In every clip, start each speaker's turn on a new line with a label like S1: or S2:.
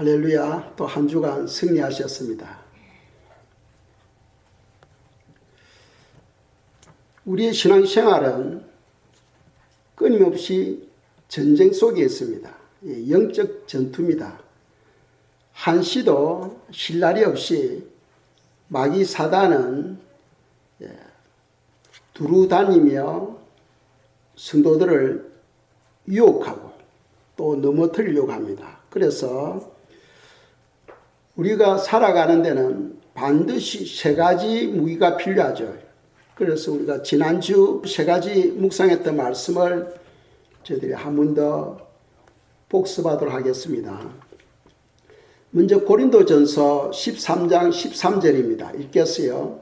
S1: 할렐루야. 또 한 주간 승리하셨습니다. 우리의 신앙생활은 끊임없이 전쟁 속에 있습니다. 영적 전투입니다. 한시도 쉴 날이 없이 마귀 사단은 두루다니며 성도들을 유혹하고 또 넘어뜨리려고 합니다. 그래서 우리가 살아가는 데는 반드시 세 가지 무기가 필요하죠. 그래서 우리가 지난주 세 가지 묵상했던 말씀을 저희들이 한 번 더 복습하도록 하겠습니다. 먼저 고린도전서 13장 13절입니다. 읽겠어요.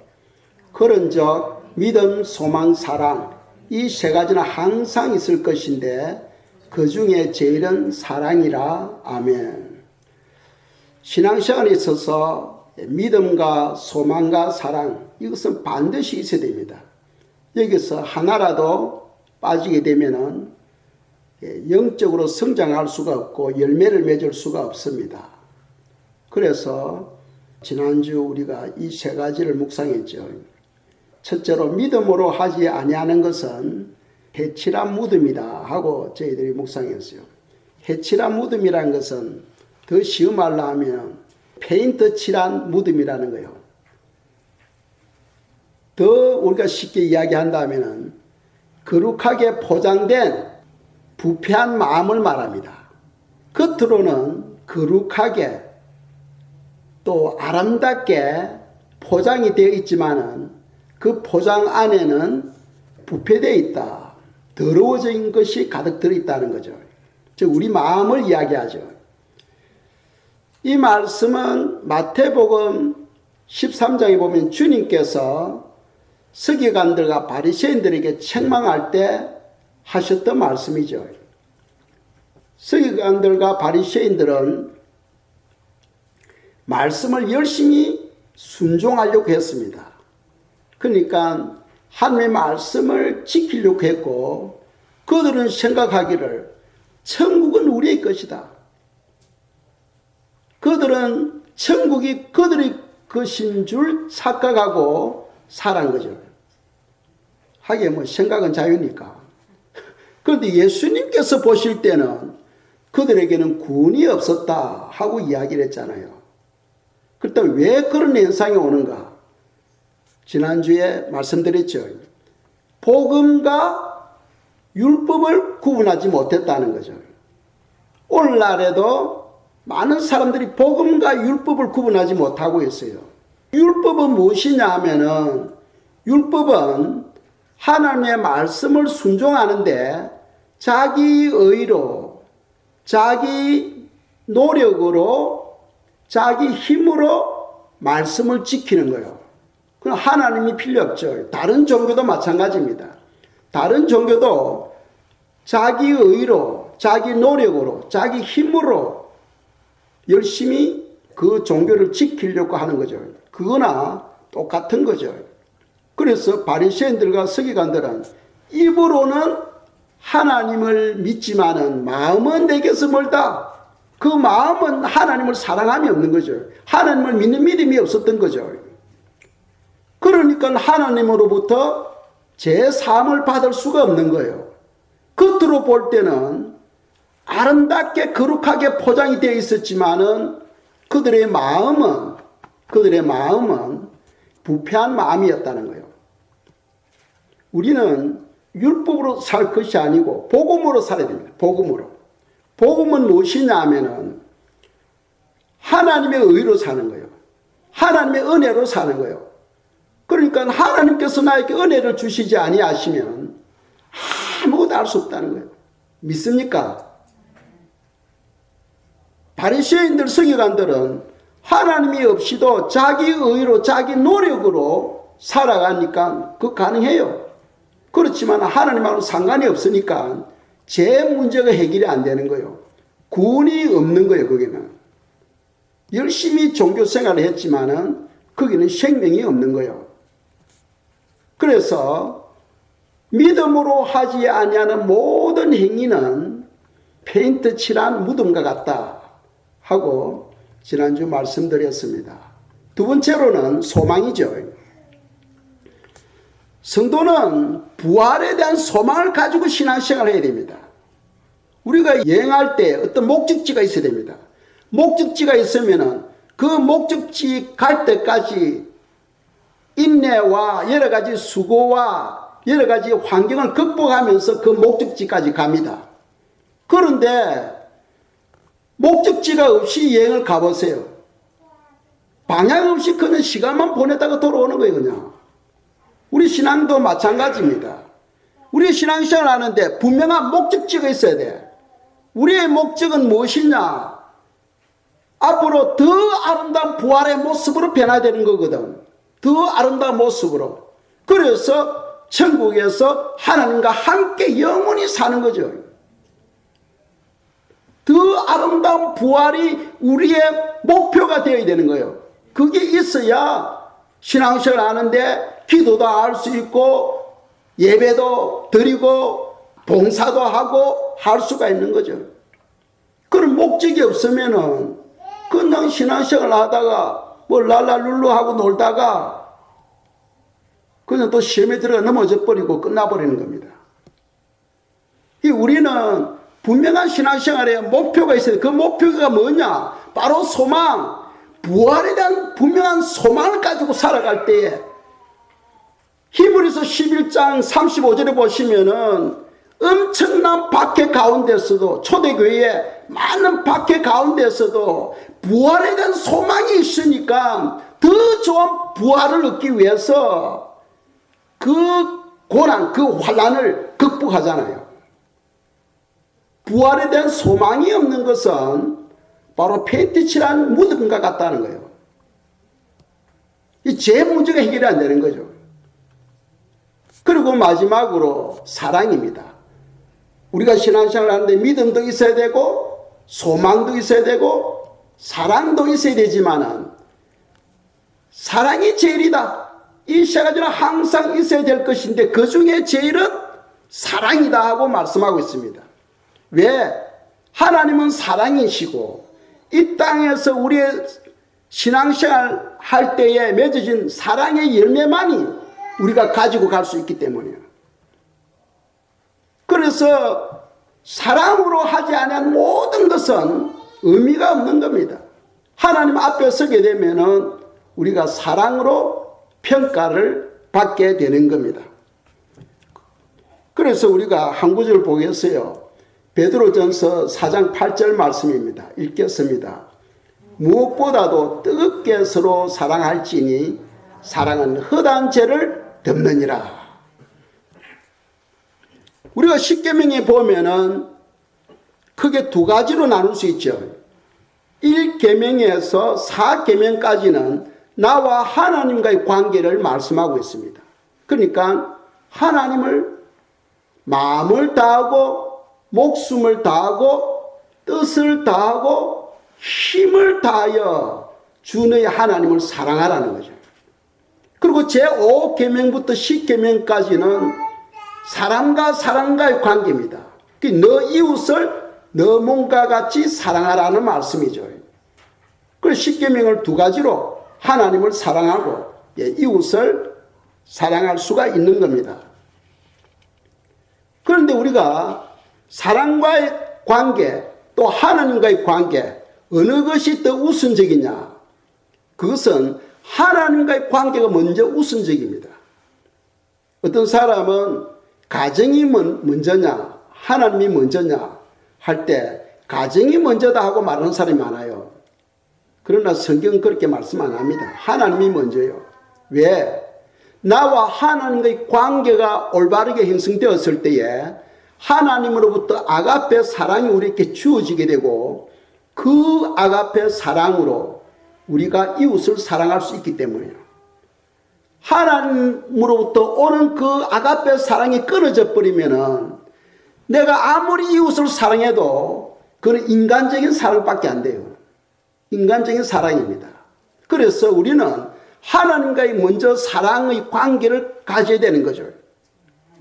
S1: 그런즉 믿음, 소망, 사랑 이 세 가지는 항상 있을 것인데 그 중에 제일은 사랑이라. 아멘. 신앙생활에 있어서 믿음과 소망과 사랑 이것은 반드시 있어야 됩니다. 여기서 하나라도 빠지게 되면은 영적으로 성장할 수가 없고 열매를 맺을 수가 없습니다. 그래서 지난주 우리가 이 세 가지를 묵상했죠. 첫째로 믿음으로 하지 아니하는 것은 해칠한 무덤이다 하고 저희들이 묵상했어요. 해칠한 무덤이라는 것은 더 쉬운 말로 하면 페인트 칠한 무덤이라는 거예요. 더 우리가 쉽게 이야기한다면 거룩하게 포장된 부패한 마음을 말합니다. 겉으로는 거룩하게 또 아름답게 포장이 되어 있지만은 그 포장 안에는 부패되어 있다. 더러워진 것이 가득 들어있다는 거죠. 즉 우리 마음을 이야기하죠. 이 말씀은 마태복음 13장에 보면 주님께서 서기관들과 바리새인들에게 책망할 때 하셨던 말씀이죠. 서기관들과 바리새인들은 말씀을 열심히 순종하려고 했습니다. 그러니까 하나님의 말씀을 지키려고 했고 그들은 생각하기를 천국은 우리의 것이다. 그들은 천국이 그들의 것인 줄 착각하고 살아간 거죠. 하긴 뭐 생각은 자유니까. 그런데 예수님께서 보실 때는 그들에게는 구원이 없었다 하고 이야기를 했잖아요. 그렇다면 왜 그런 현상이 오는가? 지난주에 말씀드렸죠. 복음과 율법을 구분하지 못했다는 거죠. 오늘날에도 많은 사람들이 복음과 율법을 구분하지 못하고 있어요. 율법은 무엇이냐 하면은 율법은 하나님의 말씀을 순종하는데 자기 의로, 자기 노력으로, 자기 힘으로 말씀을 지키는 거예요. 그럼 하나님이 필요 없죠. 다른 종교도 마찬가지입니다. 다른 종교도 자기 의로, 자기 노력으로, 자기 힘으로 열심히 그 종교를 지키려고 하는 거죠. 그거나 똑같은 거죠. 그래서 바리새인들과 서기관들은 입으로는 하나님을 믿지만은 마음은 내게서 멀다. 그 마음은 하나님을 사랑함이 없는 거죠. 하나님을 믿는 믿음이 없었던 거죠. 그러니까 하나님으로부터 제 사함을 받을 수가 없는 거예요. 겉으로 볼 때는 아름답게 거룩하게 포장이 되어 있었지만은 그들의 마음은 부패한 마음이었다는 거예요. 우리는 율법으로 살 것이 아니고 복음으로 살아야 됩니다. 복음으로. 복음은 무엇이냐 하면은 하나님의 의로 사는 거예요. 하나님의 은혜로 사는 거예요. 그러니까 하나님께서 나에게 은혜를 주시지 아니하시면 아무것도 알 수 없다는 거예요. 믿습니까? 바리새인들, 서기관들은 하나님이 없이도 자기 의로, 자기 노력으로 살아가니까 그거 가능해요. 그렇지만 하나님하고는 상관이 없으니까 제 문제가 해결이 안 되는 거예요. 구원이 없는 거예요, 거기는. 열심히 종교 생활을 했지만은 거기는 생명이 없는 거예요. 그래서 믿음으로 하지 아니하는 모든 행위는 페인트 칠한 무덤과 같다 하고 지난주 말씀드렸습니다. 두 번째로는 소망이죠. 성도는 부활에 대한 소망을 가지고 신앙생활을 해야 됩니다. 우리가 여행할 때 어떤 목적지가 있어야 됩니다. 목적지가 있으면 그 목적지 갈 때까지 인내와 여러 가지 수고와 여러 가지 환경을 극복하면서 그 목적지까지 갑니다. 그런데 목적지가 없이 여행을 가보세요. 방향 없이 그냥 시간만 보내다가 돌아오는 거예요, 그냥. 우리 신앙도 마찬가지입니다. 우리 신앙생활 하는데 분명한 목적지가 있어야 돼. 우리의 목적은 무엇이냐? 앞으로 더 아름다운 부활의 모습으로 변화되는 거거든. 더 아름다운 모습으로. 그래서 천국에서 하나님과 함께 영원히 사는 거죠. 더 아름다운 부활이 우리의 목표가 되어야 되는 거예요. 그게 있어야 신앙생활 하는데 기도도 할 수 있고 예배도 드리고 봉사도 하고 할 수가 있는 거죠. 그런 목적이 없으면은 그냥 신앙생활 하다가 뭐 랄랄룰루 하고 놀다가 그냥 또 시험에 들어가 넘어져 버리고 끝나버리는 겁니다. 우리는 분명한 신앙생활에 목표가 있어요. 그 목표가 뭐냐? 바로 소망, 부활에 대한 분명한 소망을 가지고 살아갈 때에 히브리서 11장 35절에 보시면은 엄청난 박해 가운데서도 초대교회에 많은 박해 가운데서도 부활에 대한 소망이 있으니까 더 좋은 부활을 얻기 위해서 그 고난, 그 환난을 극복하잖아요. 부활에 대한 소망이 없는 것은 바로 페인트 칠한 무덤과 같다는 거예요. 이 제 문제가 해결이 안 되는 거죠. 그리고 마지막으로 사랑입니다. 우리가 신앙생활을 하는데 믿음도 있어야 되고 소망도 있어야 되고 사랑도 있어야 되지만은 사랑이 제일이다. 이 세 가지는 항상 있어야 될 것인데 그 중에 제일은 사랑이다 하고 말씀하고 있습니다. 왜? 하나님은 사랑이시고 이 땅에서 우리의 신앙생활 할 때에 맺어진 사랑의 열매만이 우리가 가지고 갈 수 있기 때문이에요. 그래서 사랑으로 하지 않은 모든 것은 의미가 없는 겁니다. 하나님 앞에 서게 되면은 우리가 사랑으로 평가를 받게 되는 겁니다. 그래서 우리가 한 구절 보겠어요. 베드로전서 4장 8절 말씀입니다. 읽겠습니다. 무엇보다도 뜨겁게 서로 사랑할지니 사랑은 허다한 죄를 덮느니라. 우리가 십계명에 보면은 크게 두 가지로 나눌 수 있죠. 1계명에서 4계명까지는 나와 하나님과의 관계를 말씀하고 있습니다. 그러니까 하나님을 마음을 다하고 목숨을 다하고 뜻을 다하고 힘을 다하여 주 너의 하나님을 사랑하라는 거죠. 그리고 제5계명부터 10계명까지는 사람과 사람과의 관계입니다. 너 이웃을 너 몸과 같이 사랑하라는 말씀이죠. 그래서 10계명을 두 가지로 하나님을 사랑하고 이웃을 사랑할 수가 있는 겁니다. 그런데 우리가 사랑과의 관계 또 하나님과의 관계 어느 것이 더 우선적이냐? 그것은 하나님과의 관계가 먼저 우선적입니다. 어떤 사람은 가정이 먼저냐 하나님이 먼저냐 할 때 가정이 먼저다 하고 말하는 사람이 많아요. 그러나 성경은 그렇게 말씀 안 합니다. 하나님이 먼저요. 왜? 나와 하나님과의 관계가 올바르게 형성되었을 때에 하나님으로부터 아가페 사랑이 우리에게 주어지게 되고 그 아가페 사랑으로 우리가 이웃을 사랑할 수 있기 때문이에요. 하나님으로부터 오는 그 아가페 사랑이 끊어져 버리면은 내가 아무리 이웃을 사랑해도 그건 인간적인 사랑밖에 안 돼요. 인간적인 사랑입니다. 그래서 우리는 하나님과의 먼저 사랑의 관계를 가져야 되는 거죠.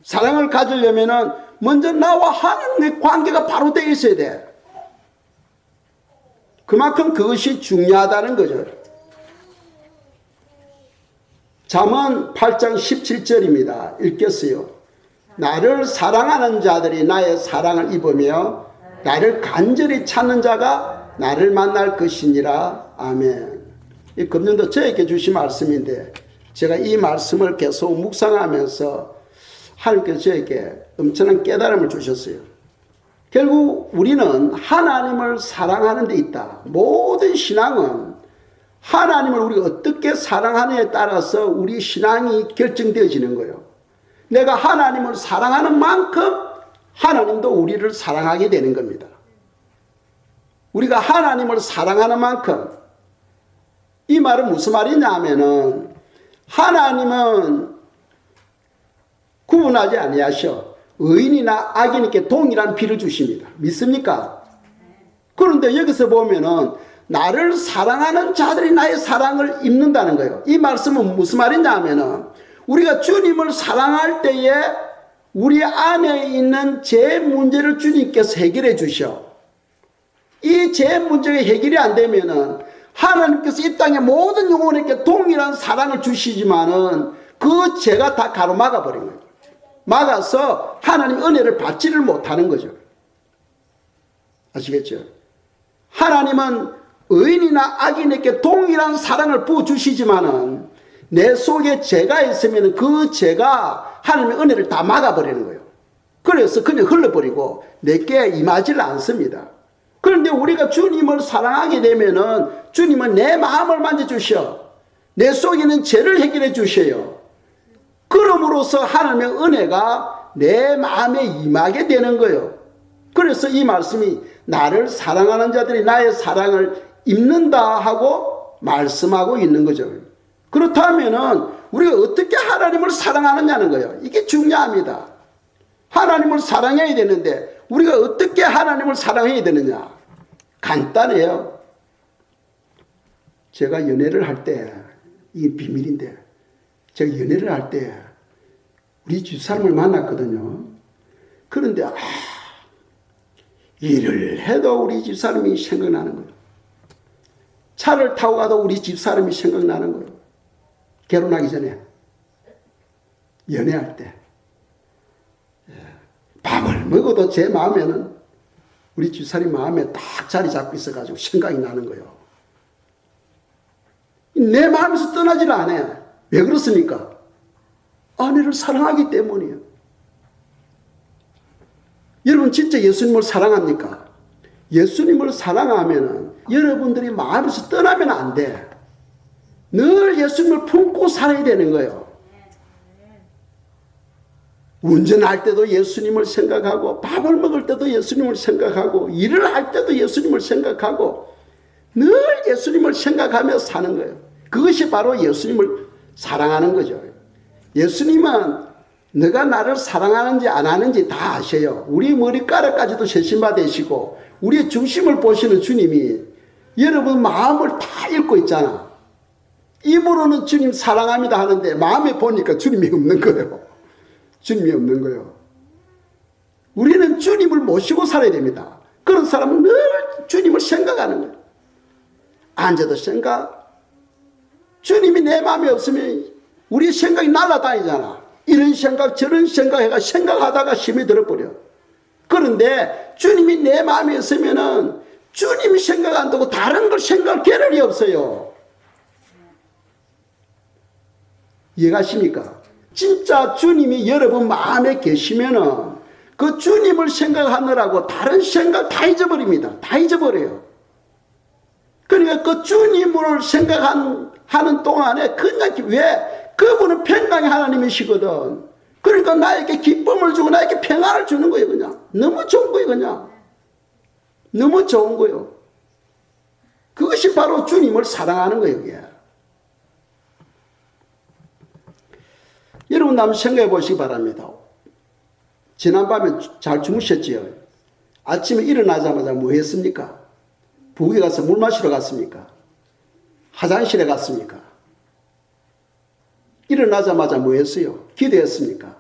S1: 사랑을 가지려면은 먼저 나와 하나님의 관계가 바로 되어 있어야 돼. 그만큼 그것이 중요하다는 거죠. 잠언 8장 17절입니다. 읽겠어요. 나를 사랑하는 자들이 나의 사랑을 입으며 나를 간절히 찾는 자가 나를 만날 것이니라. 아멘. 이 금년도 저에게 주신 말씀인데 제가 이 말씀을 계속 묵상하면서 하나님께서 저에게 엄청난 깨달음을 주셨어요. 결국 우리는 하나님을 사랑하는 데 있다. 모든 신앙은 하나님을 우리가 어떻게 사랑하느냐에 따라서 우리 신앙이 결정되어지는 거예요. 내가 하나님을 사랑하는 만큼 하나님도 우리를 사랑하게 되는 겁니다. 우리가 하나님을 사랑하는 만큼, 이 말은 무슨 말이냐 하면은 하나님은 구분하지 아니하셔. 의인이나 악인에게 동일한 비를 주십니다. 믿습니까? 그런데 여기서 보면은 나를 사랑하는 자들이 나의 사랑을 입는다는 거예요. 이 말씀은 무슨 말이냐 하면은 우리가 주님을 사랑할 때에 우리 안에 있는 죄 문제를 주님께서 해결해 주셔. 이 죄 문제가 해결이 안 되면은 하나님께서 이 땅의 모든 영혼에게 동일한 사랑을 주시지만은 그 죄가 다 가로막아 버린 거예요. 막아서 하나님 은혜를 받지를 못하는 거죠. 아시겠죠? 하나님은 의인이나 악인에게 동일한 사랑을 부어주시지만은 내 속에 죄가 있으면 그 죄가 하나님의 은혜를 다 막아버리는 거예요. 그래서 그냥 흘러버리고 내게 임하지를 않습니다. 그런데 우리가 주님을 사랑하게 되면은 주님은 내 마음을 만져주셔. 내 속에 있는 죄를 해결해 주셔요. 그럼으로써 하나님의 은혜가 내 마음에 임하게 되는 거예요. 그래서 이 말씀이 나를 사랑하는 자들이 나의 사랑을 입는다 하고 말씀하고 있는 거죠. 그렇다면은 우리가 어떻게 하나님을 사랑하느냐는 거예요. 이게 중요합니다. 하나님을 사랑해야 되는데 우리가 어떻게 하나님을 사랑해야 되느냐? 간단해요. 제가 연애를 할 때, 이게 비밀인데, 제가 연애를 할 때 우리 집사람을 만났거든요. 그런데 일을 해도 우리 집사람이 생각나는 거예요. 차를 타고 가도 우리 집사람이 생각나는 거예요. 결혼하기 전에, 연애할 때. 밥을 먹어도 제 마음에는 우리 집사람 마음에 딱 자리 잡고 있어가지고 생각이 나는 거예요. 내 마음에서 떠나질 않아요. 왜 그렇습니까? 아내를 사랑하기 때문이에요. 여러분 진짜 예수님을 사랑합니까? 예수님을 사랑하면 여러분들이 마음에서 떠나면 안 돼. 늘 예수님을 품고 살아야 되는 거예요. 운전할 때도 예수님을 생각하고 밥을 먹을 때도 예수님을 생각하고 일을 할 때도 예수님을 생각하고 늘 예수님을 생각하며 사는 거예요. 그것이 바로 예수님을 사랑하는 거죠. 예수님은 너가 나를 사랑하는지 안 하는지 다 아셔요. 우리 머리카락까지도 세심바 되시고 우리의 중심을 보시는 주님이 여러분 마음을 다 읽고 있잖아. 입으로는 주님 사랑합니다 하는데 마음에 보니까 주님이 없는 거예요. 주님이 없는 거예요. 우리는 주님을 모시고 살아야 됩니다. 그런 사람은 늘 주님을 생각하는 거예요. 앉아도 생각. 주님이 내 마음에 없으면 우리 생각이 날아다니잖아. 이런 생각 저런 생각 해가 생각하다가 힘이 들어버려. 그런데 주님이 내 마음에 있으면은 주님이 생각 안 되고 다른 걸 생각할 겨를이 없어요. 이해가십니까? 진짜 주님이 여러분 마음에 계시면은 그 주님을 생각하느라고 다른 생각 다 잊어버립니다. 다 잊어버려요. 그러니까 그 주님을 생각하는 동안에 그냥 왜 그분은 평강의 하나님이시거든. 그러니까 나에게 기쁨을 주고 나에게 평안을 주는 거예요. 그냥 너무 좋은 거예요. 그냥 너무 좋은 거예요. 그것이 바로 주님을 사랑하는 거예요. 이게. 여러분 한번 생각해 보시기 바랍니다. 지난밤에 잘 주무셨지요? 아침에 일어나자마자 뭐 했습니까? 부엌에 가서 물 마시러 갔습니까? 화장실에 갔습니까? 일어나자마자 뭐 했어요? 기도했습니까?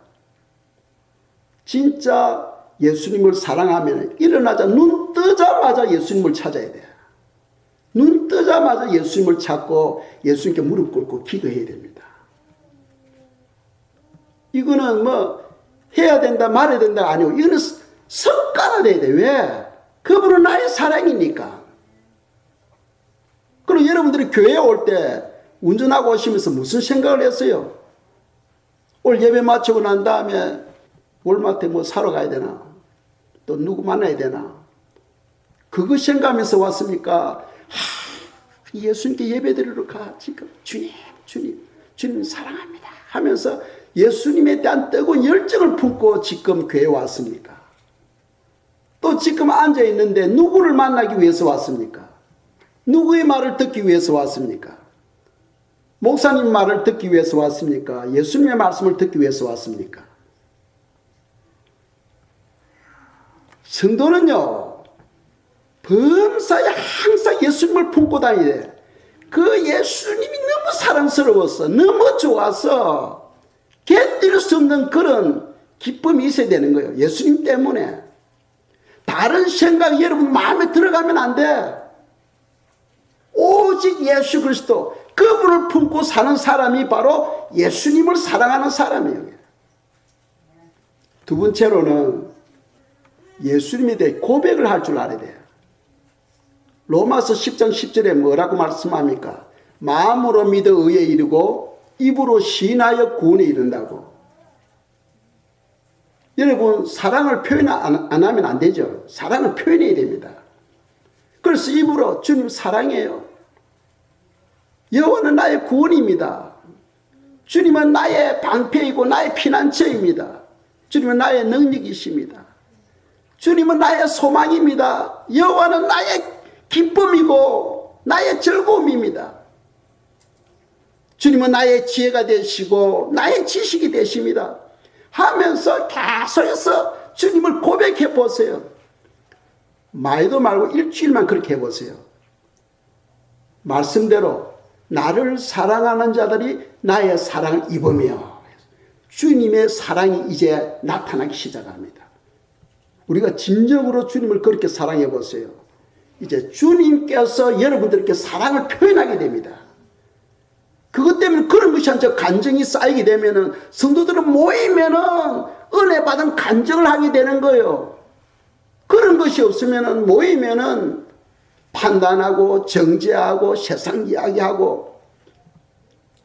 S1: 진짜 예수님을 사랑하면 일어나자 눈 뜨자마자 예수님을 찾아야 돼. 오자마자 예수님을 찾고 예수님께 무릎 꿇고 기도해야 됩니다. 이거는 뭐 해야 된다 말해야 된다 아니고 이거는 습관화돼야 돼. 왜? 그분은 나의 사랑이니까. 그럼 여러분들이 교회에 올 때 운전하고 오시면서 무슨 생각을 했어요? 오늘 예배 마치고 난 다음에 월마트에 뭐 사러 가야 되나? 또 누구 만나야 되나? 그거 생각하면서 왔습니까? 예수님께 예배 드리러 가. 지금 주님 사랑합니다 하면서 예수님에 대한 뜨거운 열정을 품고 지금 교회에 왔습니까? 또 지금 앉아 있는데 누구를 만나기 위해서 왔습니까? 누구의 말을 듣기 위해서 왔습니까? 목사님 말을 듣기 위해서 왔습니까? 예수님의 말씀을 듣기 위해서 왔습니까? 성도는요, 범사에 항상 예수님을 품고 다니야 돼. 그 예수님이 너무 사랑스러워서, 너무 좋아서 견딜 수 없는 그런 기쁨이 있어야 되는 거예요. 예수님 때문에. 다른 생각이 여러분 마음에 들어가면 안 돼. 오직 예수 그리스도, 그분을 품고 사는 사람이 바로 예수님을 사랑하는 사람이에요. 두 번째로는 예수님에 대해 고백을 할 줄 알아야 돼요. 로마서 10장 10절에 뭐라고 말씀합니까? 마음으로 믿어 의에 이르고 입으로 시인하여 구원에 이른다고. 여러분 사랑을 표현 안 하면 안 되죠. 사랑을 표현해야 됩니다. 그래서 입으로 주님 사랑해요. 여호와는 나의 구원입니다. 주님은 나의 방패이고 나의 피난처입니다. 주님은 나의 능력이십니다. 주님은 나의 소망입니다. 여호와는 나의 기쁨이고 나의 즐거움입니다. 주님은 나의 지혜가 되시고 나의 지식이 되십니다. 하면서 계속해서 주님을 고백해 보세요. 말도 말고 일주일만 그렇게 해보세요. 말씀대로 나를 사랑하는 자들이 나의 사랑을 입으며 주님의 사랑이 이제 나타나기 시작합니다. 우리가 진정으로 주님을 그렇게 사랑해 보세요. 이제 주님께서 여러분들께 사랑을 표현하게 됩니다. 그것 때문에 그런 것이 아니라 간증이 쌓이게 되면은 성도들은 모이면은 은혜 받은 간증을 하게 되는 거예요. 그런 것이 없으면은 모이면은 판단하고 정죄하고 세상 이야기하고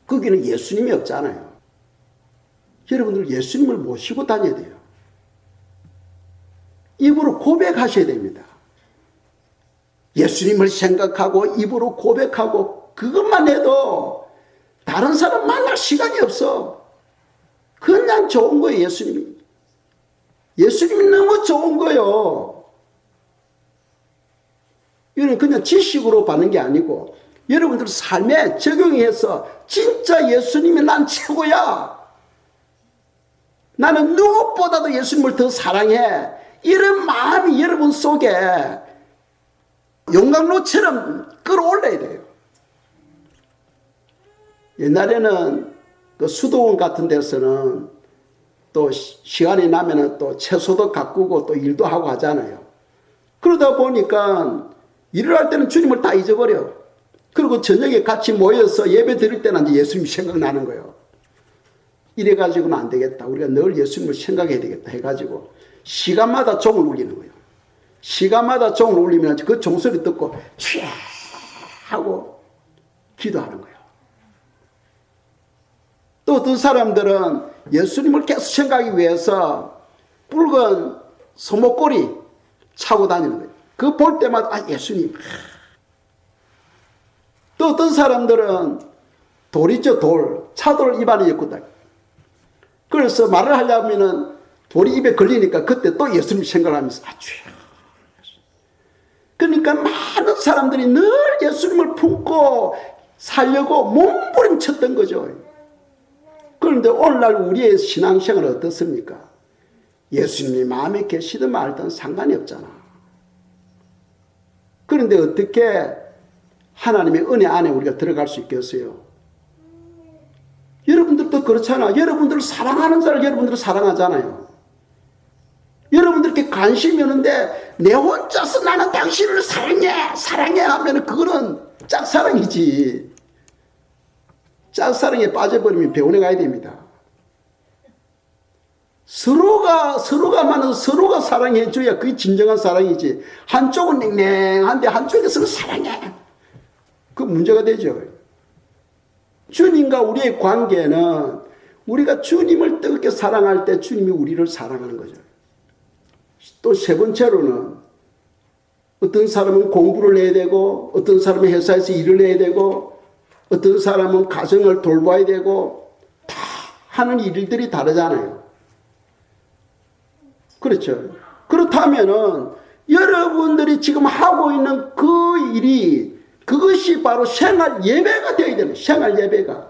S1: 거기는 예수님이 없잖아요. 여러분들 예수님을 모시고 다녀야 돼요. 입으로 고백하셔야 됩니다. 예수님을 생각하고 입으로 고백하고 그것만 해도 다른 사람 만날 시간이 없어. 그냥 좋은 거예요. 예수님이 너무 좋은 거예요. 이건 그냥 지식으로 받는 게 아니고 여러분들 삶에 적용해서 진짜 예수님이 난 최고야. 나는 누구보다도 예수님을 더 사랑해. 이런 마음이 여러분 속에 용광로처럼 끌어올려야 돼요. 옛날에는 그 수도원 같은 데서는 또 시간이 나면은 또 채소도 가꾸고 또 일도 하고 하잖아요. 그러다 보니까 일을 할 때는 주님을 다 잊어버려. 그리고 저녁에 같이 모여서 예배 드릴 때는 이제 예수님이 생각나는 거예요. 이래가지고는 안 되겠다. 우리가 늘 예수님을 생각해야 되겠다 해가지고 시간마다 종을 울리는 거예요. 시간마다 종을 울리면 그 종소리 듣고 취 하고 기도하는 거예요. 또 어떤 사람들은 예수님을 계속 생각하기 위해서 붉은 소목걸이 차고 다니는 거예요. 그거 볼 때마다 예수님. 또 어떤 사람들은 돌 있죠, 돌. 차돌 입안에 엮고 다녀요. 그래서 말을 하려면은 돌이 입에 걸리니까 그때 또 예수님 생각하면서 주여. 그러니까 많은 사람들이 늘 예수님을 품고 살려고 몸부림쳤던 거죠. 그런데 오늘날 우리의 신앙생활은 어떻습니까? 예수님이 마음에 계시든 말든 상관이 없잖아. 그런데 어떻게 하나님의 은혜 안에 우리가 들어갈 수 있겠어요? 여러분들도 그렇잖아. 여러분들을 사랑하는 자를 여러분들을 사랑하잖아요. 여러분들께 관심이 없는데 내 혼자서 나는 당신을 사랑해 하면 그거는 짝사랑이지. 짝사랑에 빠져버리면 병원에 가야 됩니다. 서로가 많아서 서로가 사랑해줘야 그게 진정한 사랑이지. 한쪽은 냉랭한데 한쪽에서는 사랑해. 그 문제가 되죠. 주님과 우리의 관계는 우리가 주님을 뜨겁게 사랑할 때 주님이 우리를 사랑하는 거죠. 또 세 번째로는 어떤 사람은 공부를 해야 되고 어떤 사람은 회사에서 일을 해야 되고 어떤 사람은 가정을 돌봐야 되고 다 하는 일들이 다르잖아요. 그렇죠. 그렇다면은 여러분들이 지금 하고 있는 그 일이 그것이 바로 생활 예배가 되어야 되는 생활 예배가.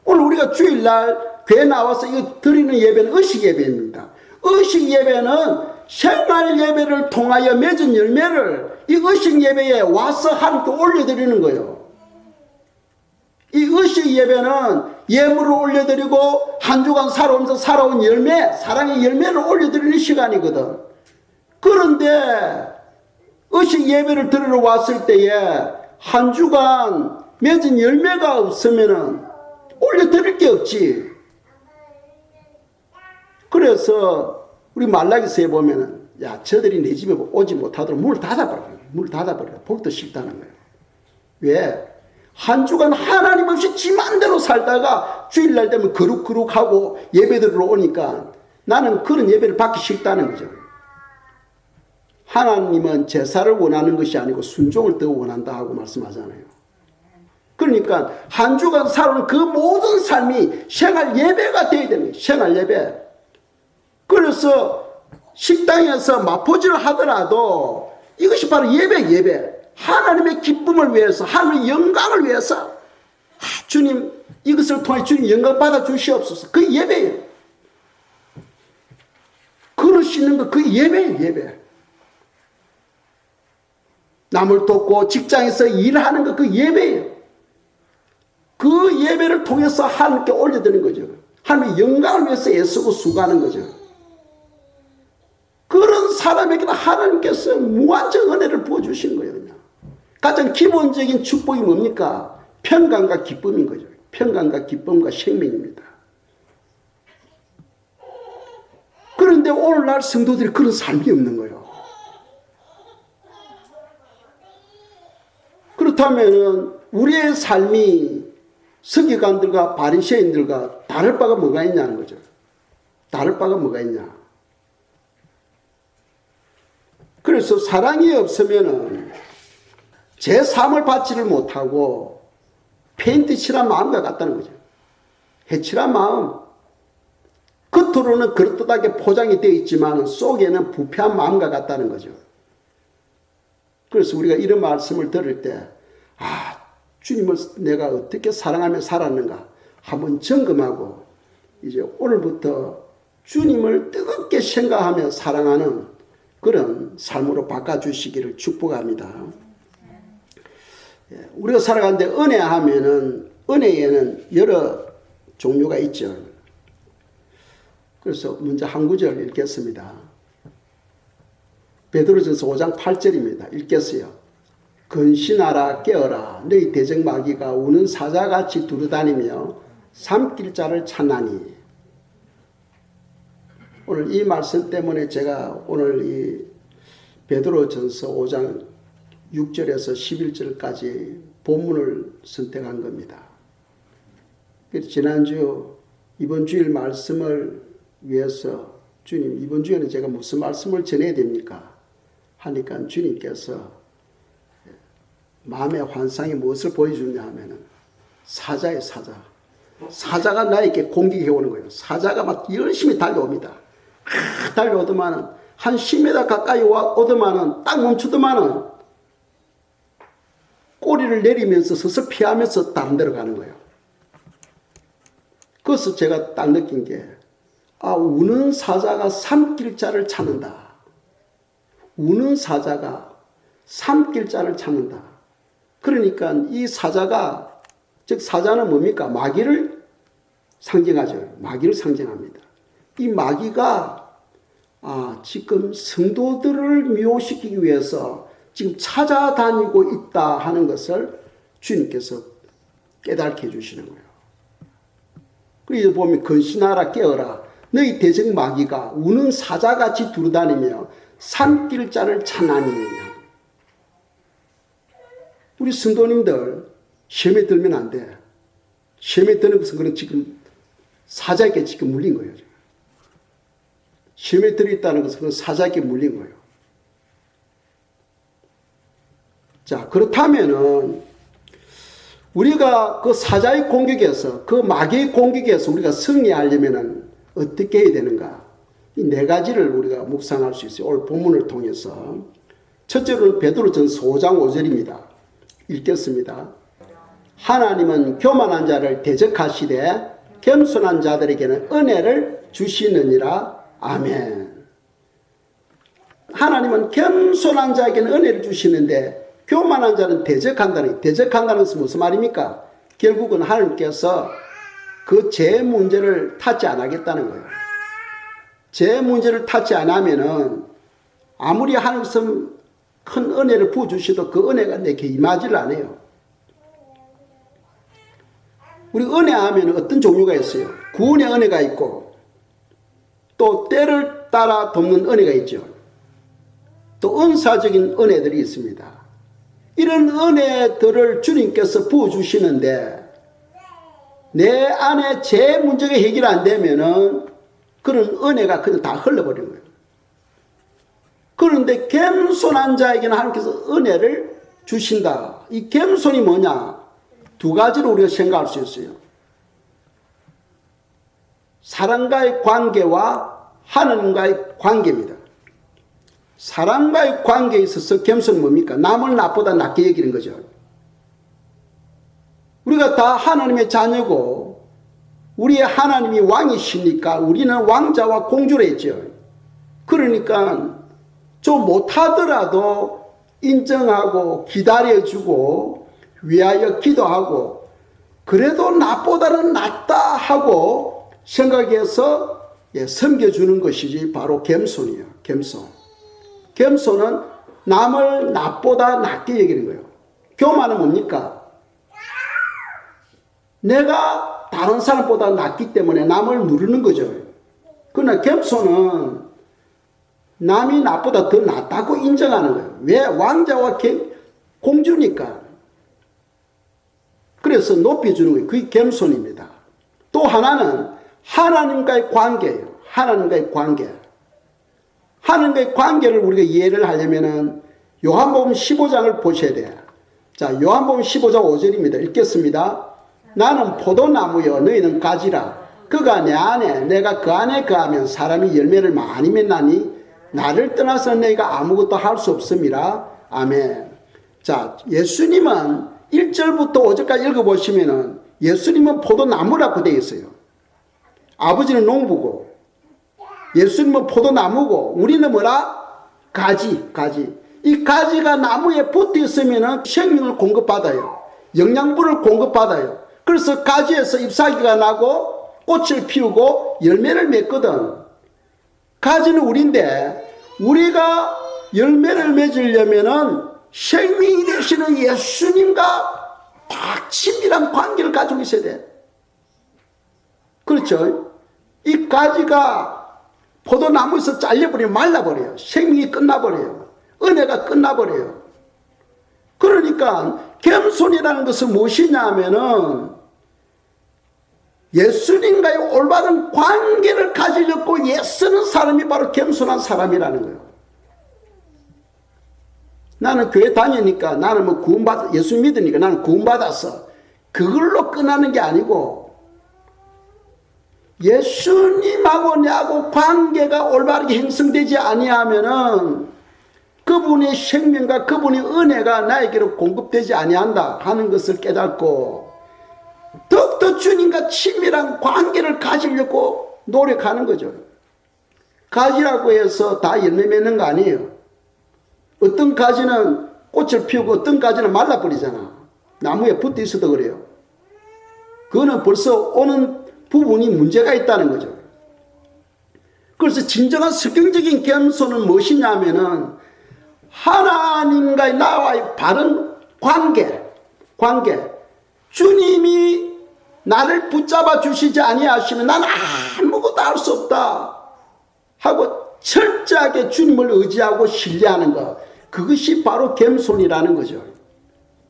S1: 오늘 우리가 주일날 교회 나와서 이거 드리는 예배는 의식 예배입니다. 의식 예배는 생활 예배를 통하여 맺은 열매를 이 의식 예배에 와서 함께 올려드리는 거예요. 이 의식 예배는 예물을 올려드리고 한 주간 살아오면서 살아온 열매, 사랑의 열매를 올려드리는 시간이거든. 그런데 의식 예배를 드리러 왔을 때에 한 주간 맺은 열매가 없으면은 올려드릴 게 없지. 그래서 우리 말라기서에 보면은 야 저들이 내 집에 오지 못하도록 문을 닫아버려. 문을 닫아버려. 보기도 싫다는 거예요. 왜? 한 주간 하나님 없이 지 맘대로 살다가 주일날 되면 거룩거룩하고 예배드리러 오니까 나는 그런 예배를 받기 싫다는 거죠. 하나님은 제사를 원하는 것이 아니고 순종을 더 원한다 하고 말씀하잖아요. 그러니까 한 주간 살아오는 그 모든 삶이 생활 예배가 되어야 되는 거예요. 생활 예배. 그래서 식당에서 마포질을 하더라도 이것이 바로 예배. 하나님의 기쁨을 위해서, 하나님의 영광을 위해서 주님 이것을 통해 주님 영광 받아 주시옵소서. 그 예배예요. 그럴 수 있는 거 그 예배예요. 예배. 남을 돕고 직장에서 일하는 거 그 예배예요. 그 예배를 통해서 하나님께 올려드리는 거죠. 하나님의 영광을 위해서 애쓰고 수고하는 거죠. 그런 사람에게는 하나님께서 무한정 은혜를 부어주시는 거예요. 그냥. 가장 기본적인 축복이 뭡니까? 평강과 기쁨인 거죠. 평강과 기쁨과 생명입니다. 그런데 오늘날 성도들이 그런 삶이 없는 거예요. 그렇다면 우리의 삶이 서기관들과 바리새인들과 다를 바가 뭐가 있냐는 거죠. 다를 바가 뭐가 있냐. 그래서 사랑이 없으면은 제 삶을 받지를 못하고 페인트 칠한 마음과 같다는 거죠. 해칠한 마음. 겉으로는 그럴듯하게 포장이 되어 있지만 속에는 부패한 마음과 같다는 거죠. 그래서 우리가 이런 말씀을 들을 때 주님을 내가 어떻게 사랑하며 살았는가 한번 점검하고 이제 오늘부터 주님을 뜨겁게 생각하며 사랑하는 그런 삶으로 바꿔주시기를 축복합니다. 우리가 살아가는데 은혜하면은 은혜에는 여러 종류가 있죠. 그래서 먼저 한 구절 읽겠습니다. 베드로전서 5장 8절입니다. 읽겠어요. 근신하라 깨어라 너희 대적 마귀가 우는 사자같이 두루다니며 삼킬 자를 찾나니. 오늘 이 말씀 때문에 제가 오늘 이 베드로전서 5장 6절에서 11절까지 본문을 선택한 겁니다. 지난주 이번 주일 말씀을 위해서 주님 이번 주에는 제가 무슨 말씀을 전해야 됩니까? 하니까 주님께서 마음의 환상이 무엇을 보여주냐 하면은 사자의 사자. 사자가 나에게 공격해 오는 거예요. 사자가 막 열심히 달려옵니다. 달려오더만은 한 10m 가까이 오더만은 딱 멈추더만은 꼬리를 내리면서 서서 피하면서 다른 데로 가는 거예요. 그래서 제가 딱 느낀 게 우는 사자가 삼킬 자를 찾는다. 우는 사자가 삼킬 자를 찾는다. 그러니까 이 사자가 즉 사자는 뭡니까? 마귀를 상징하죠. 마귀를 상징합니다. 이 마귀가 지금 성도들을 미혹시키기 위해서 지금 찾아다니고 있다 하는 것을 주님께서 깨닫게 해주시는 거예요. 그래서 보면 근신하라 깨어라 너희 대적 마귀가 우는 사자같이 두루다니며 산길자를 찾나니. 우리 성도님들 시험에 들면 안 돼. 시험에 드는 것은 그런 지금 사자에게 지금 물린 거예요. 시험에 들어있다는 것은 그런 사자에게 물린 거예요. 자, 그렇다면은 우리가 그 사자의 공격에서 그 마귀의 공격에서 우리가 승리하려면은 어떻게 해야 되는가? 이 네 가지를 우리가 묵상할 수 있어요. 오늘 본문을 통해서. 첫째로는 베드로전서 5장 5절입니다. 읽겠습니다. 하나님은 교만한 자를 대적하시되 겸손한 자들에게는 은혜를 주시느니라. 아멘. 하나님은 겸손한 자에게는 은혜를 주시는데 교만한 자는 대적한다는 것은 무슨 말입니까? 결국은 하나님께서 그 제 문제를 타치 안 하겠다는 거예요. 제 문제를 타치 안 하면은 아무리 하나님께서 큰 은혜를 부어주셔도 그 은혜가 내게 임하지를 않아요. 우리 은혜 하면 어떤 종류가 있어요? 구원의 은혜가 있고 또 때를 따라 돕는 은혜가 있죠. 또 은사적인 은혜들이 있습니다. 이런 은혜들을 주님께서 부어주시는데 내 안에 제 문제가 해결 안 되면은 그런 은혜가 그냥 다 흘러버리는 거예요. 그런데 겸손한 자에게는 하나님께서 은혜를 주신다. 이 겸손이 뭐냐? 두 가지로 우리가 생각할 수 있어요. 사람과의 관계와 하나님과의 관계입니다. 사람과의 관계에 있어서 겸손은 뭡니까? 남을 나보다 낮게 여기는 거죠. 우리가 다 하나님의 자녀고 우리의 하나님이 왕이시니까 우리는 왕자와 공주라 했죠. 그러니까 좀 못하더라도 인정하고 기다려주고 위하여 기도하고 그래도 나보다는 낫다 하고 생각해서 섬겨주는 것이지 바로 겸손이에요. 겸손은 남을 나보다 낮게 여기는 거예요. 교만은 뭡니까? 내가 다른 사람보다 낫기 때문에 남을 누르는 거죠. 그러나 겸손은 남이 나보다 더 낫다고 인정하는 거예요. 왜? 왕자와 공주니까. 그래서 높여주는 거예요. 그게 겸손입니다. 또 하나는 하나님과의 관계예요. 하나님과의 관계를 우리가 이해를 하려면은 요한복음 15장을 보셔야 돼요. 자, 요한복음 15장 5절입니다. 읽겠습니다. 나는 포도나무여 너희는 가지라. 그가 내 안에 내가 그 안에 거하면 사람이 열매를 많이 맺나니 나를 떠나서 너희가 아무것도 할 수 없음이라. 아멘. 자, 예수님은 1절부터 5절까지 읽어보시면은 예수님은 포도나무라고 되어 있어요. 아버지는 농부고 예수님은 포도나무고 우리는 뭐라? 가지. 이 가지가 나무에 붙어 있으면은 생명을 공급받아요. 영양분을 공급받아요. 그래서 가지에서 잎사귀가 나고 꽃을 피우고 열매를 맺거든. 가지는 우리인데 우리가 열매를 맺으려면은 생명이 되시는 예수님과 딱 친밀한 관계를 가지고 있어야 돼. 그렇죠? 이 가지가 포도나무에서 잘려버리면 말라버려요. 생명이 끝나버려요. 은혜가 끝나버려요. 그러니까 겸손이라는 것은 무엇이냐 하면은 예수님과의 올바른 관계를 가지려고 애쓰는 사람이 바로 겸손한 사람이라는 거예요. 나는 교회 다니니까 나는 뭐 예수 믿으니까 나는 구원받았어. 그걸로 끝나는 게 아니고 예수님하고 나하고 관계가 올바르게 형성되지 아니하면은 그분의 생명과 그분의 은혜가 나에게로 공급되지 아니한다 하는 것을 깨닫고 더욱더 주님과 친밀한 관계를 가지려고 노력하는 거죠. 가지라고 해서 다 열매 맺는 거 아니에요. 어떤 가지는 꽃을 피우고 어떤 가지는 말라버리잖아. 나무에 붙어 있어도 그래요. 그거는 벌써 오는 부분이 문제가 있다는 거죠. 그래서 진정한 성경적인 겸손은 무엇이냐면은 하나님과의 나와의 바른 관계. 주님이 나를 붙잡아 주시지 아니하시면 난 아무것도 할 수 없다 하고 철저하게 주님을 의지하고 신뢰하는 것, 그것이 바로 겸손이라는 거죠.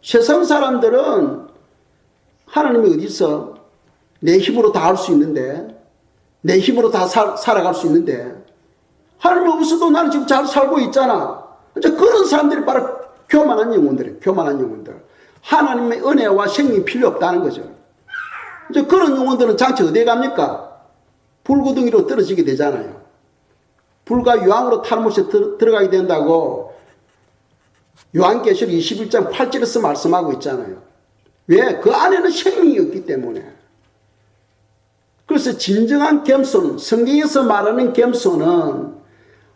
S1: 세상 사람들은 하나님이 어디 있어? 내 힘으로 다 할 수 있는데, 내 힘으로 다 살아갈 수 있는데, 하나님이 없어도 나는 지금 잘 살고 있잖아. 이제 그런 사람들이 바로 교만한 영혼들이에요. 교만한 영혼들. 하나님의 은혜와 생명이 필요 없다는 거죠. 이제 그런 영혼들은 장차 어디에 갑니까? 불구덩이로 떨어지게 되잖아요. 불과 유황으로 탈못에 들어가게 된다고 요한계시록 21장 8절에서 말씀하고 있잖아요. 왜? 그 안에는 생명이 없기 때문에. 그래서 진정한 겸손, 성경에서 말하는 겸손은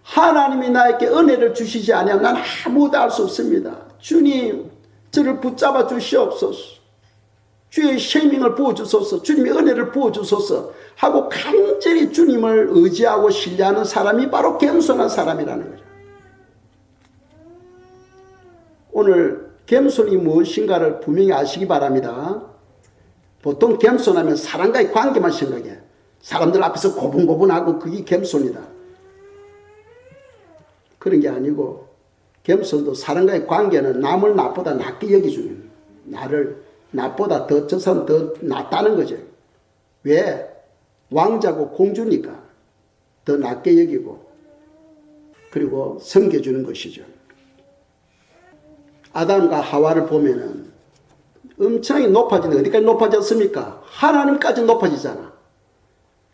S1: 하나님이 나에게 은혜를 주시지 아니하면 난 아무것도 할 수 없습니다. 주님, 저를 붙잡아 주시옵소서. 주의 생명을 부어주소서. 주님의 은혜를 부어주소서 하고 간절히 주님을 의지하고 신뢰하는 사람이 바로 겸손한 사람이라는 거죠. 오늘 겸손이 무엇인가를 분명히 아시기 바랍니다. 보통 겸손하면 사람과의 관계만 생각해. 사람들 앞에서 고분고분하고 그게 겸손이다. 그런 게 아니고 겸손도 사람과의 관계는 남을 나보다 낮게 여기주는, 나를 나보다 더 저 사람 더 낫다는 거죠. 왜? 왕자고 공주니까 더 낮게 여기고 그리고 섬겨주는 것이죠. 아담과 하와를 보면은 엄청나게 높아지는데 어디까지 높아졌습니까? 하나님까지 높아지잖아.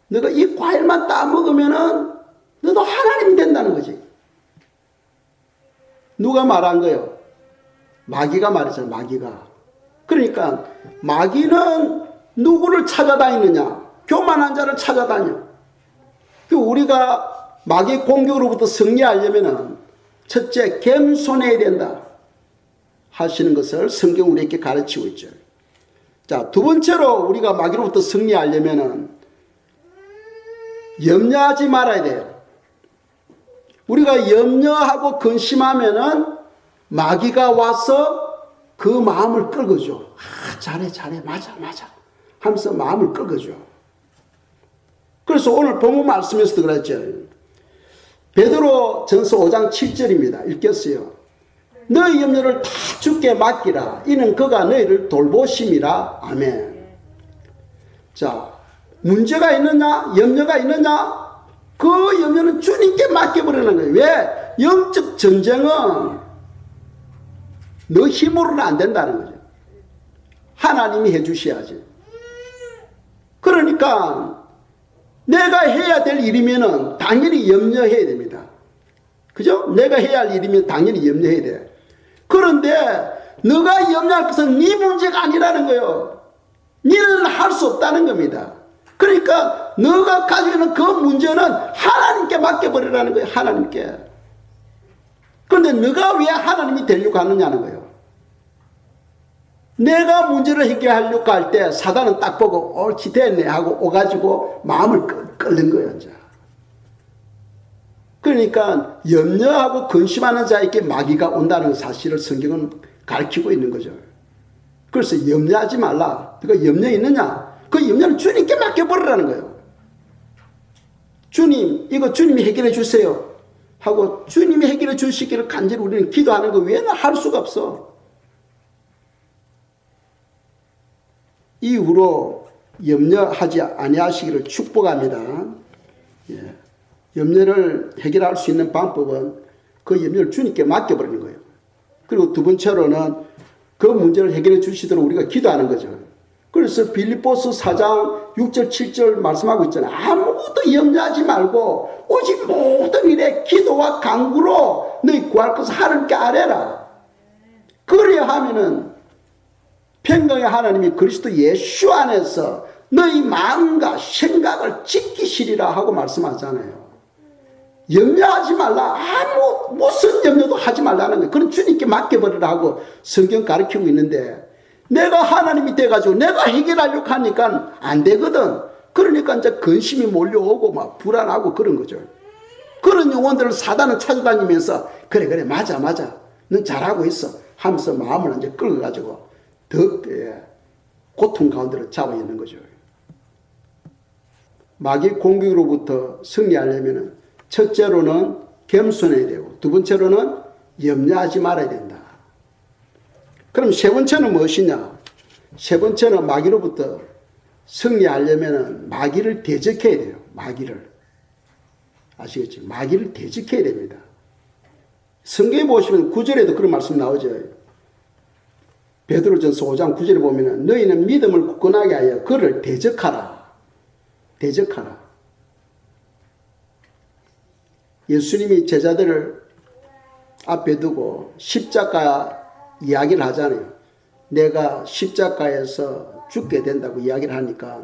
S1: 너가 이 과일만 따먹으면은 너도 하나님이 된다는 거지. 누가 말한 거예요? 마귀가 말했잖아. 마귀가. 그러니까 마귀는 누구를 찾아다니느냐? 교만한 자를 찾아다녀. 우리가 마귀 공격으로부터 승리하려면은 첫째 겸손해야 된다 하시는 것을 성경 우리에게 가르치고 있죠. 자, 두 번째로 우리가 마귀로부터 승리하려면은 염려하지 말아야 돼요. 우리가 염려하고 근심하면은 마귀가 와서 그 마음을 끌어줘. 잘해, 맞아 하면서 마음을 끌어줘. 그래서 오늘 본문 말씀에서도 그랬죠. 베드로 전서 5장 7절입니다. 읽겠어요. 너희 염려를 다 주께 맡기라. 이는 그가 너희를 돌보심이라. 아멘. 자, 문제가 있느냐? 염려가 있느냐? 그 염려는 주님께 맡겨버리는 거예요. 왜? 영적 전쟁은 너 힘으로는 안 된다는 거죠. 하나님이 해주셔야지. 그러니까 내가 해야 될 일이면은 당연히 염려해야 됩니다. 그죠? 내가 해야 할 일이면 당연히 염려해야 돼. 그런데 너가 염려할 것은 네 문제가 아니라는 거예요. 너는 할 수 없다는 겁니다. 그러니까 너가 가지고 있는 그 문제는 하나님께 맡겨버리라는 거예요. 하나님께. 그런데 너가 왜 하나님이 되려고 하느냐는 거예요. 내가 문제를 해결하려고 할 때 사단은 딱 보고 옳지 됐네 하고 오가지고 마음을 끓는 거예요. 이제. 그러니까 염려하고 근심하는 자에게 마귀가 온다는 사실을 성경은 가르치고 있는 거죠. 그래서 염려하지 말라. 네가 염려 있느냐? 그 염려는 주님께 맡겨버리라는 거예요. 주님, 이거 주님이 해결해 주세요 하고 주님이 해결해 주시기를 간절히 우리는 기도하는 거 외에는 할 수가 없어. 이후로 염려하지 아니하시기를 축복합니다. 예. 염려를 해결할 수 있는 방법은 그 염려를 주님께 맡겨버리는 거예요. 그리고 두 번째로는 그 문제를 해결해 주시도록 우리가 기도하는 거죠. 그래서 빌립보서 4장 6절 7절 말씀하고 있잖아요. 아무것도 염려하지 말고 오직 모든 일에 기도와 간구로 너희 구할 것을 하나님께 아뢰라. 그래야 하면은 평강의 하나님이 그리스도 예수 안에서 너희 마음과 생각을 지키시리라 하고 말씀하잖아요. 염려하지 말라. 무슨 염려도 하지 말라는 거예요. 그건 주님께 맡겨버리라 하고 성경 가르치고 있는데 내가 하나님이 돼가지고 내가 해결하려고 하니까 안 되거든. 그러니까 이제 근심이 몰려오고 막 불안하고 그런 거죠. 그런 영혼들을 사단은 찾아다니면서 그래 맞아 넌 잘하고 있어 하면서 마음을 이제 끌어가지고 더 고통 가운데로 잡아 있는 거죠. 마귀 공격으로부터 승리하려면 첫째로는 겸손해야 되고 두 번째로는 염려하지 말아야 된다. 그럼 세 번째는 무엇이냐? 세 번째는 마귀로부터 승리하려면 마귀를 대적해야 돼요. 마귀를. 아시겠죠? 마귀를 대적해야 됩니다. 성경에 보시면 9절에도 그런 말씀 나오죠. 베드로전서 5장 9절에 보면 너희는 믿음을 굳건하게 하여 그를 대적하라. 대적하라. 예수님이 제자들을 앞에 두고 십자가 이야기를 하잖아요. 내가 십자가에서 죽게 된다고 이야기를 하니까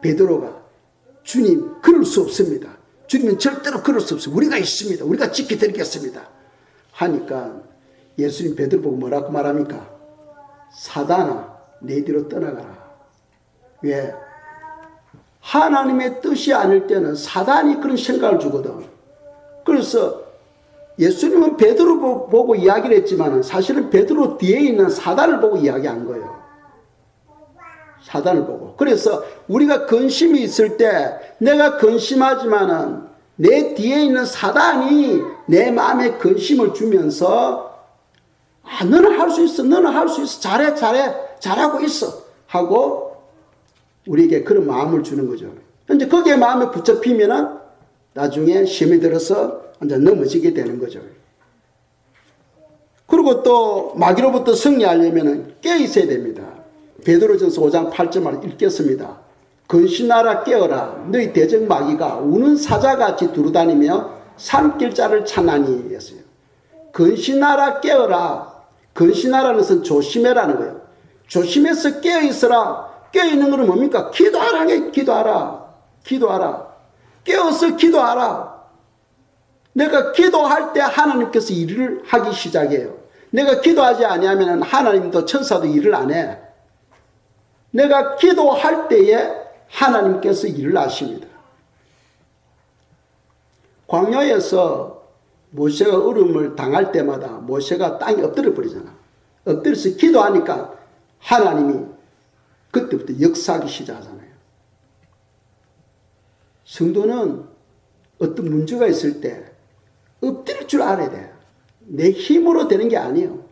S1: 베드로가 주님 그럴 수 없습니다. 주님은 절대로 그럴 수 없습니다. 우리가 있습니다. 우리가 지켜드리겠습니다. 하니까 예수님 베드로 보고 뭐라고 말합니까? 사단아 내 뒤로 떠나가라. 왜? 하나님의 뜻이 아닐 때는 사단이 그런 생각을 주거든. 그래서 예수님은 베드로 보고 이야기를 했지만 사실은 베드로 뒤에 있는 사단을 보고 이야기한 거예요. 사단을 보고. 그래서 우리가 근심이 있을 때 내가 근심하지만은 내 뒤에 있는 사단이 내 마음에 근심을 주면서 너는 할 수 있어. 너는 할 수 있어. 잘해. 잘하고 있어. 하고 우리에게 그런 마음을 주는 거죠. 현재 거기에 마음에 붙잡히면은 나중에 시험에 들어서 이제 넘어지게 되는 거죠. 그리고 또 마귀로부터 승리하려면 깨어 있어야 됩니다. 베드로전서 5장 8절 읽겠습니다. 근신하라 깨어라 너희 대적 마귀가 우는 사자같이 두루다니며 산길자를 찾나니 했어요. 근신하라 깨어라. 근신하라는 것은 조심해라는 거예요. 조심해서 깨어 있어라. 깨어 있는 것은 뭡니까? 기도하라. 기도하라. 깨어서 기도하라. 내가 기도할 때 하나님께서 일을 하기 시작해요. 내가 기도하지 아니하면 하나님도 천사도 일을 안 해. 내가 기도할 때에 하나님께서 일을 하십니다. 광야에서 모세가 어려움을 당할 때마다 모세가 땅에 엎드려 버리잖아. 엎드려서 기도하니까 하나님이 그때부터 역사하기 시작하잖아요. 성도는 어떤 문제가 있을 때 엎드릴 줄 알아야 돼. 내 힘으로 되는 게 아니에요.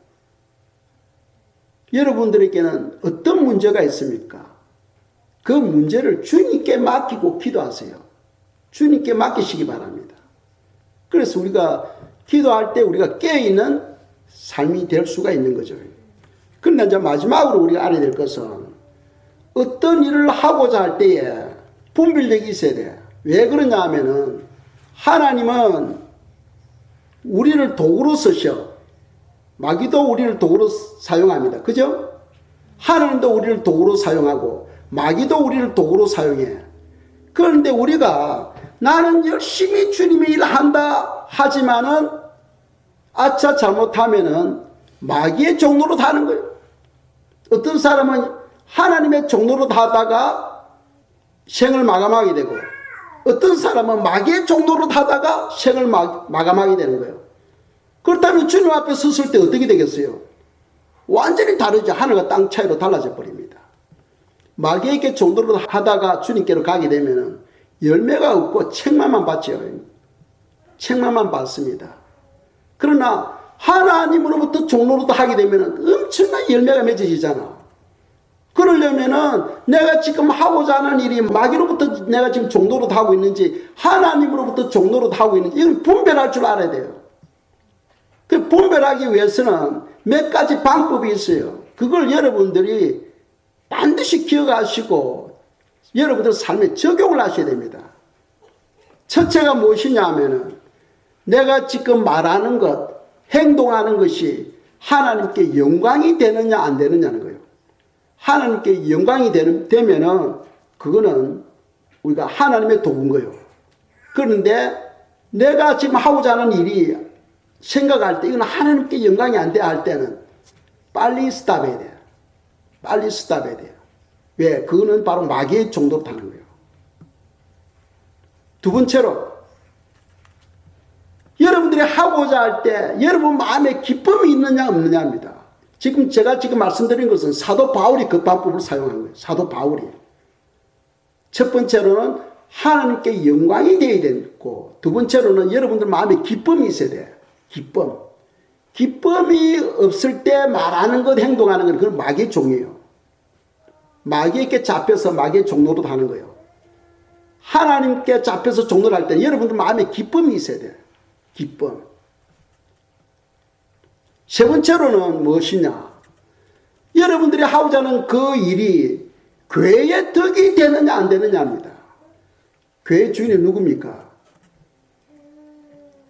S1: 여러분들에게는 어떤 문제가 있습니까? 그 문제를 주님께 맡기고 기도하세요. 주님께 맡기시기 바랍니다. 그래서 우리가 기도할 때 우리가 깨어있는 삶이 될 수가 있는 거죠. 그런데 이제 마지막으로 우리가 알아야 될 것은 어떤 일을 하고자 할 때에 분별력이 있어야 돼. 왜 그러냐 하면은 하나님은 우리를 도구로 쓰셔. 마귀도 우리를 도구로 사용합니다. 그죠? 하나님도 우리를 도구로 사용하고 마귀도 우리를 도구로 사용해. 그런데 우리가 나는 열심히 주님의 일을 한다 하지만은 아차 잘못하면은 마귀의 종로로 하는 거예요. 어떤 사람은 하나님의 종로로 하다가 생을 마감하게 되고 어떤 사람은 마귀의 종로로 하다가 생을 마감하게 되는 거예요. 그렇다면 주님 앞에 섰을 때 어떻게 되겠어요? 완전히 다르죠. 하늘과 땅 차이로 달라져 버립니다. 마귀에게 종로로 하다가 주님께로 가게 되면 열매가 없고 책망만 받죠. 책망만 받습니다. 그러나 하나님으로부터 종로로 하게 되면 엄청난 열매가 맺어지잖아. 그러려면은 내가 지금 하고자 하는 일이 마귀로부터 내가 지금 종로로 하고 있는지 하나님으로부터 종로로 하고 있는지 이걸 분별할 줄 알아야 돼요. 그 분별하기 위해서는 몇 가지 방법이 있어요. 그걸 여러분들이 반드시 기억하시고 여러분들 삶에 적용을 하셔야 됩니다. 첫째가 무엇이냐 하면은 내가 지금 말하는 것, 행동하는 것이 하나님께 영광이 되느냐 안 되느냐는 거예요. 하나님께 영광이 되면은 그거는 우리가 하나님의 도구인 거예요. 그런데 내가 지금 하고자 하는 일이 생각할 때 이건 하나님께 영광이 안 돼 할 때는 빨리 스탑해야 돼요. 빨리 스탑해야 돼요. 왜? 그거는 바로 마귀의 종도로 타는 거예요. 두 번째로 여러분들이 여러분들이 하고자 할 때 여러분 마음에 기쁨이 있느냐 없느냐입니다. 제가 지금 말씀드린 것은 사도 바울이 그 방법을 사용한 거예요. 사도 바울이. 첫 번째로는 하나님께 영광이 되어야 되고, 두 번째로는 여러분들 마음에 기쁨이 있어야 돼요. 기쁨. 기쁨이 없을 때 말하는 것, 행동하는 것, 그건 마귀의 종이에요. 마귀에게 잡혀서 마귀의 종노릇 하는 거예요. 하나님께 잡혀서 종노릇 할 때 여러분들 마음에 기쁨이 있어야 돼요. 기쁨. 세 번째로는 무엇이냐? 여러분들이 하고자 하는 그 일이 교회의 덕이 되느냐 안 되느냐입니다. 교회 주인이 누굽니까?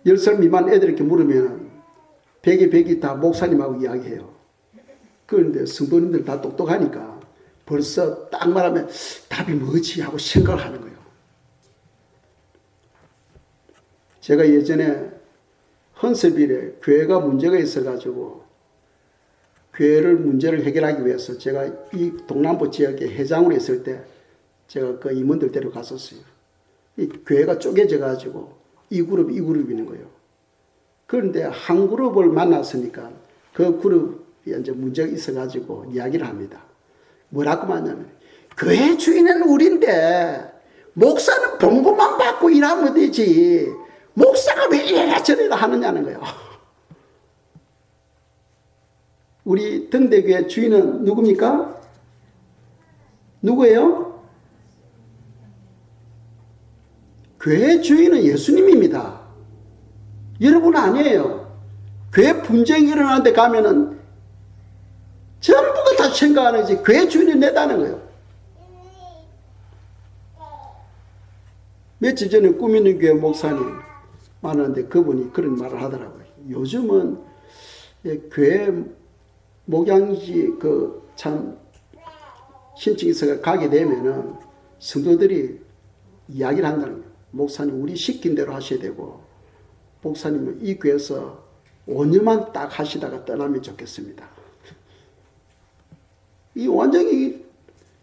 S1: 10살 미만 애들에게 물으면 백이 다 목사님하고 이야기해요. 그런데 성도님들 다 똑똑하니까 벌써 딱 말하면 답이 뭐지 하고 생각을 하는 거예요. 제가 예전에 헌세빌에 교회가 문제가 있어가지고 교회를 문제를 해결하기 위해서 제가 이 동남부 지역에 회장으로 있을 때 제가 그 임원들 데려갔었어요. 이 교회가 쪼개져가지고 이 그룹 있는 거예요. 그런데 한 그룹을 만났으니까 그 그룹이 이제 문제가 있어가지고 이야기를 합니다. 뭐라고 하냐면 교회 주인은 우린데 목사는 봉고만 받고 일하면 되지 목사가 왜 이래라 저래라 하느냐는 거예요. 우리 등대교회 주인은 누굽니까? 누구예요? 교회 주인은 예수님입니다. 여러분 아니에요. 교회 분쟁이 일어나는 데 가면은 전부가 다 생각하는 거지. 교회 주인이 내다는 거예요. 며칠 전에 꿈있는 교회 목사님 만났는데 그분이 그런 말을 하더라고요. 요즘은 교회 목양지 참 신청해서 가게 되면은 성도들이 이야기를 한다는 거예요. 목사님 우리 시킨 대로 하셔야 되고 목사님은 이 교회에서 5년만 딱 하시다가 떠나면 좋겠습니다. 이 완전히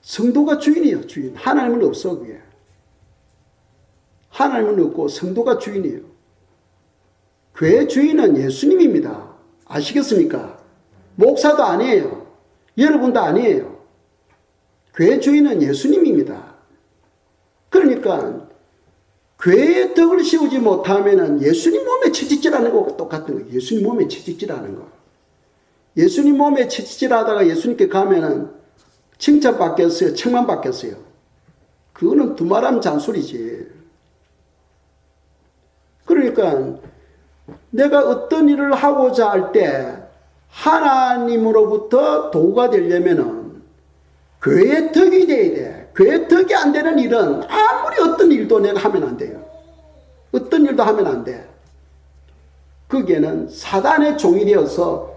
S1: 성도가 주인이에요. 주인. 하나님은 없어 그게. 하나님은 없고 성도가 주인이에요. 교회 주인은 예수님입니다. 아시겠습니까? 목사도 아니에요. 여러분도 아니에요. 교회 주인은 예수님입니다. 그러니까 교회의 덕을 씌우지 못하면 예수님 몸에 채찍질하는 것과 똑같은 거예요. 예수님 몸에 채찍질하는 거. 예수님 몸에 채찍질하다가 예수님께 가면은 칭찬받겠어요? 책망받겠어요? 그거는 두말하면 잔소리지. 그러니까 내가 어떤 일을 하고자 할 때 하나님으로부터 도구가 되려면은 교회의 덕이 돼야 돼. 교회의 덕이 안 되는 일은 아무리 어떤 일도 내가 하면 안 돼요. 어떤 일도 하면 안 돼. 거기에는 사단의 종이 되어서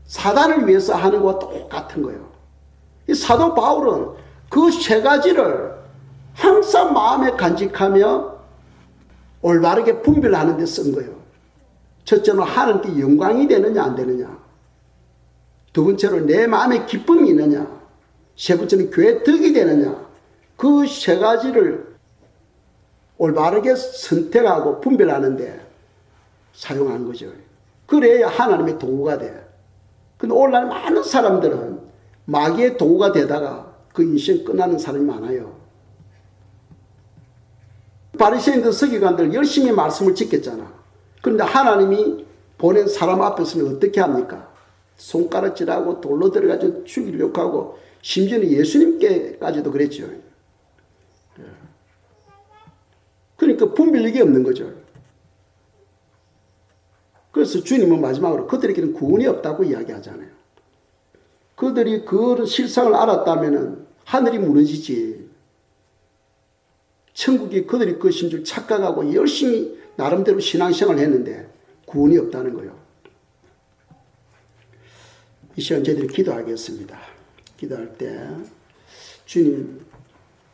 S1: 사단을 위해서 하는 것과 똑같은 거예요. 이 사도 바울은 그 세 가지를 항상 마음에 간직하며 올바르게 분별하는 데 쓴 거예요. 첫째는 하나님께 영광이 되느냐 안 되느냐. 두 번째로 내 마음에 기쁨이 있느냐. 세 번째는 교회 덕이 되느냐. 그 세 가지를 올바르게 선택하고 분별하는데 사용한 거죠. 그래야 하나님의 도구가 돼. 근데 오늘날 많은 사람들은 마귀의 도구가 되다가 그 인생 끝나는 사람이 많아요. 바리새인들 서기관들 열심히 말씀을 지켰잖아. 그런데 하나님이 보낸 사람 앞에서는 어떻게 합니까? 손가락질하고 돌로 들어가지고 죽이려고 하고 심지어는 예수님께까지도 그랬죠. 그러니까 분별력이 없는 거죠. 그래서 주님은 마지막으로 그들에게는 구원이 없다고 이야기하잖아요. 그들이 그 실상을 알았다면 하늘이 무너지지. 천국이 그들이 것인 줄 착각하고 열심히 나름대로 신앙생활을 했는데 구원이 없다는 거예요. 이 시간 저희들이 기도하겠습니다. 기도할 때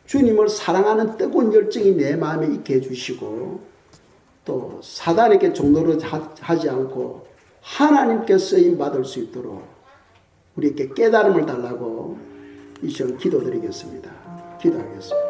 S1: 주님을 사랑하는 뜨거운 열정이 내 마음에 있게 해주시고 또 사단에게 종노릇 하지 않고 하나님께 쓰임 받을 수 있도록 우리에게 깨달음을 달라고 이 시간 기도드리겠습니다. 기도하겠습니다.